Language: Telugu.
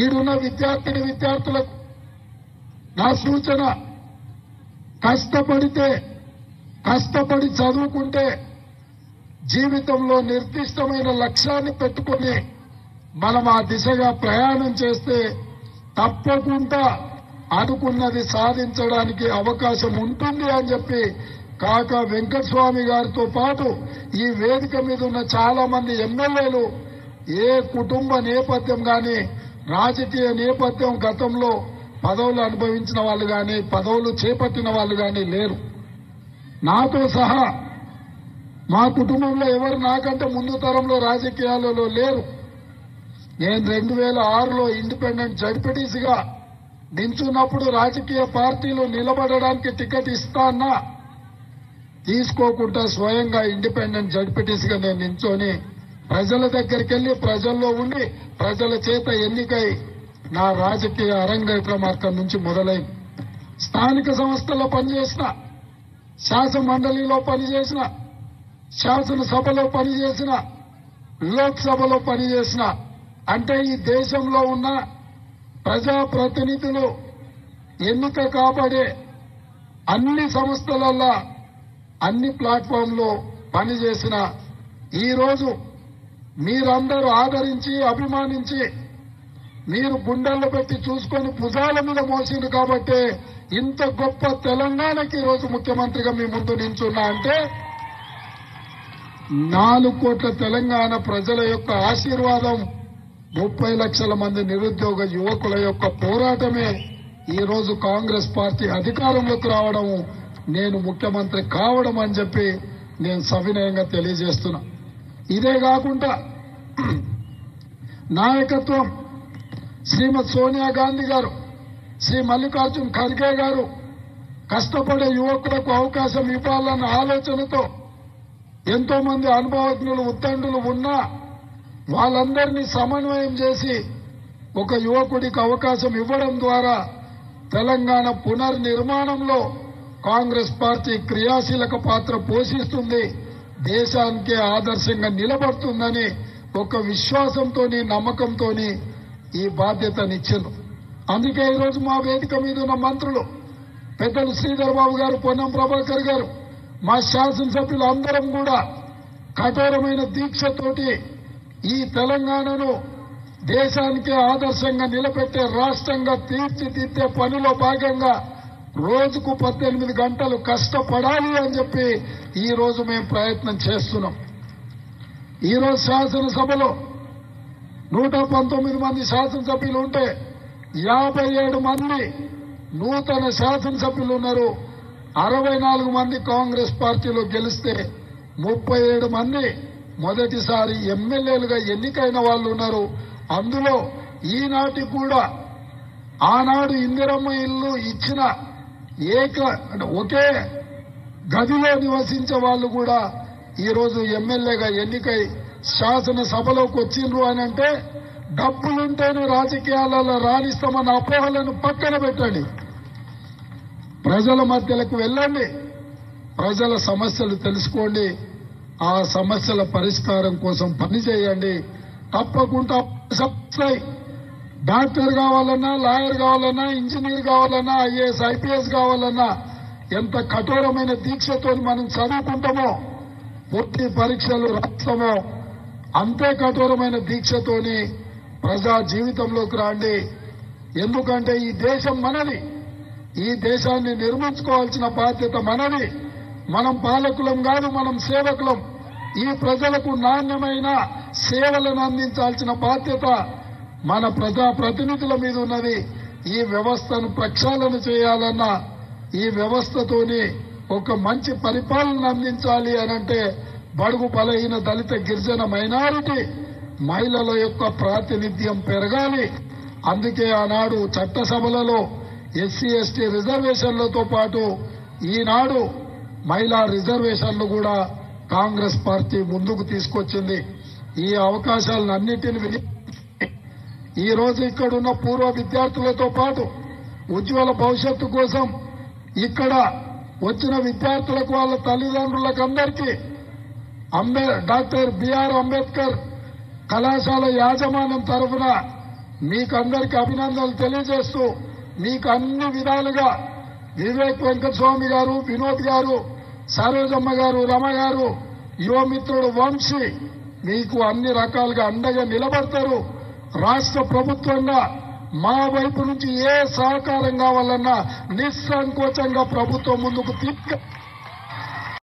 ఈడున్న విద్యార్థులకు నా సూచన, కష్టపడి చదువుకుంటే జీవితంలో నిర్దిష్టమైన లక్ష్యాన్ని పెట్టుకుని మనం ఆ దిశగా ప్రయాణం చేస్తే తప్పకుండా అనుకున్నది సాధించడానికి అవకాశం ఉంటుంది అని చెప్పి కాకా వెంకటస్వామి గారితో పాటు ఈ వేదిక మీద ఉన్న చాలా మంది ఎమ్మెల్యేలు ఏ కుటుంబ నేపథ్యం గాని రాజకీయ నేపథ్యం గతంలో పదవులు అనుభవించిన వాళ్ళు గాని పదవులు చేపట్టిన వాళ్ళు గాని లేరు. నాతో సహా మా కుటుంబంలో ఎవరు నాకంటే ముందు తరంలో రాజకీయాలలో లేరు. నేను 2006లో ఇండిపెండెంట్ జడ్పీటీసీగా నించున్నప్పుడు రాజకీయ పార్టీలు నిలబడడానికి టికెట్ ఇస్తానా తీసుకోకుండా స్వయంగా ఇండిపెండెంట్ జడ్పీటీసీగా నేను నించొని ప్రజల దగ్గరికి వెళ్లి ప్రజల్లో ఉండి ప్రజల చేత ఎన్నికై నా రాజకీయ అరంగేట్రం అక్కడి నుంచి మొదలైంది. స్థానిక సంస్థల్లో పనిచేసిన, శాసన మండలిలో పనిచేసిన, శాసనసభలో పనిచేసిన, లోక్సభలో పనిచేసిన, అంటే ఈ దేశంలో ఉన్న ప్రజాప్రతినిధులు ఎన్నిక కాబడే అన్ని సంస్థలల్లో అన్ని ప్లాట్ఫామ్లో పనిచేసిన ఈరోజు మీరందరూ ఆదరించి అభిమానించి మీరు గుండెల్లో పెట్టి చూసుకొని భుజాల మీద మోసింది కాబట్టి ఇంత గొప్ప తెలంగాణకి ఈరోజు ముఖ్యమంత్రిగా మీ ముందు నించున్నా అంటే 4 కోట్ల తెలంగాణ ప్రజల యొక్క ఆశీర్వాదం, 30 లక్షల మంది నిరుద్యోగ యువకుల యొక్క పోరాటమే ఈరోజు కాంగ్రెస్ పార్టీ అధికారంలోకి రావడం, నేను ముఖ్యమంత్రి కావడం అని చెప్పి నేను సవినయంగా తెలియజేస్తున్నా. ఇదే కాకుండా నాయకత్వం శ్రీమతి సోనియా గాంధీ గారు, శ్రీ మల్లికార్జున్ ఖర్గే గారు కష్టపడే యువకులకు అవకాశం ఇవ్వాలన్న ఆలోచనతో ఎంతో మంది అనుభవజ్ఞులు ఉద్దండులు ఉన్నా వాళ్ళందరినీ సమన్వయం చేసి ఒక యువకుడికి అవకాశం ఇవ్వడం ద్వారా తెలంగాణ పునర్నిర్మాణంలో కాంగ్రెస్ పార్టీ క్రియాశీలక పాత్ర పోషిస్తుంది, దేశానికే ఆదర్శంగా నిలబడుతుందని ఒక విశ్వాసంతో నమ్మకంతో ఈ బాధ్యతనిచ్చారు. అందుకే ఈరోజు మా వేదిక మీద ఉన్న మంత్రులు పెద్దలు శ్రీధర్ బాబు గారు, పొన్నం ప్రభాకర్ గారు, మా శాసనసభ్యులు అందరం కూడా కఠోరమైన దీక్షతోటి ఈ తెలంగాణను దేశానికే ఆదర్శంగా నిలబెట్టే రాష్ట్రంగా తీర్చిదిద్దే పనిలో భాగంగా రోజుకు 18 గంటలు కష్టపడాలి అని చెప్పి ఈ రోజు మేము ప్రయత్నం చేస్తున్నాం. ఈరోజు శాసనసభలో 119 మంది శాసనసభ్యులు ఉంటే 57 మంది నూతన శాసనసభ్యులు ఉన్నారు. 64 మంది కాంగ్రెస్ పార్టీలో గెలిస్తే 37 మంది మొదటిసారి ఎమ్మెల్యేలుగా ఎన్నికైన వాళ్ళు ఉన్నారు. అందులో ఈనాటి కూడా ఆనాడు ఇందిరమ్మ ఇల్లు ఇచ్చిన ఒకే గదిలో నివసించే వాళ్ళు కూడా ఈరోజు ఎమ్మెల్యేగా ఎన్నికై శాసనసభలోకి వచ్చిండ్రు అని అంటే డబ్బులుంటేనే రాజకీయాలలో రాణిస్తామన్న అపోహలను పక్కన పెట్టండి. ప్రజల మధ్యలకు వెళ్ళండి, ప్రజల సమస్యలు తెలుసుకోండి, ఆ సమస్యల పరిష్కారం కోసం పనిచేయండి. తప్పకుండా డాక్టర్ కావాలన్నా, లాయర్ కావాలన్నా, ఇంజనీర్ కావాలన్నా, ఐఏఎస్ ఐపీఎస్ కావాలన్నా ఎంత కఠోరమైన దీక్షతో మనం చదువుకుంటామో, పూర్తి పరీక్షలు రాస్తామో అంతే కఠోరమైన దీక్షతోని ప్రజా జీవితంలోకి రండి. ఎందుకంటే ఈ దేశం మనది, ఈ దేశాన్ని నిర్మించుకోవాల్సిన బాధ్యత మనది. మనం పాలకులం కాదు, మనం సేవకులం. ఈ ప్రజలకు నాణ్యమైన సేవలను అందించాల్సిన బాధ్యత మన ప్రజా ప్రతినిధుల మీద ఉన్నది. ఈ వ్యవస్థను ప్రక్షాళన చేయాలన్నా, ఈ వ్యవస్థతోని ఒక మంచి పరిపాలన అందించాలి అనంటే బడుగు బలహీన దళిత గిరిజన మైనారిటీ మహిళల యొక్క ప్రాతినిధ్యం పెరగాలి. అందుకే ఆనాడు చట్టసభలలో ఎస్సీ ఎస్టీ రిజర్వేషన్లతో పాటు ఈనాడు మహిళా రిజర్వేషన్లు కూడా కాంగ్రెస్ పార్టీ ముందుకు తీసుకొచ్చింది. ఈ అవకాశాలన్నింటినీ ఈ రోజు ఇక్కడున్న పూర్వ విద్యార్థులతో పాటు ఉజ్వల భవిష్యత్తు కోసం ఇక్కడ వచ్చిన విద్యార్థులకు వాళ్ళ తల్లిదండ్రులకు అందరికీ డాక్టర్ బిఆర్ అంబేద్కర్ కళాశాల యాజమాన్యం తరఫున మీకు అందరికీ అభినందనలు తెలియజేస్తూ మీకు అన్ని విధాలుగా వివేక్ వెంకటస్వామి గారు, వినోద్ గారు, సరోజమ్మ గారు, రమ గారు, యువమిత్రుడు వంశీ మీకు అన్ని రకాలుగా అండగా నిలబడతారు. రాష్ట్ర ప్రభుత్వంగా మా వైపు నుంచి ఏ సహకారం కావాలన్నా నిస్సంకోచంగా ప్రభుత్వం ముందుకు తీసుకు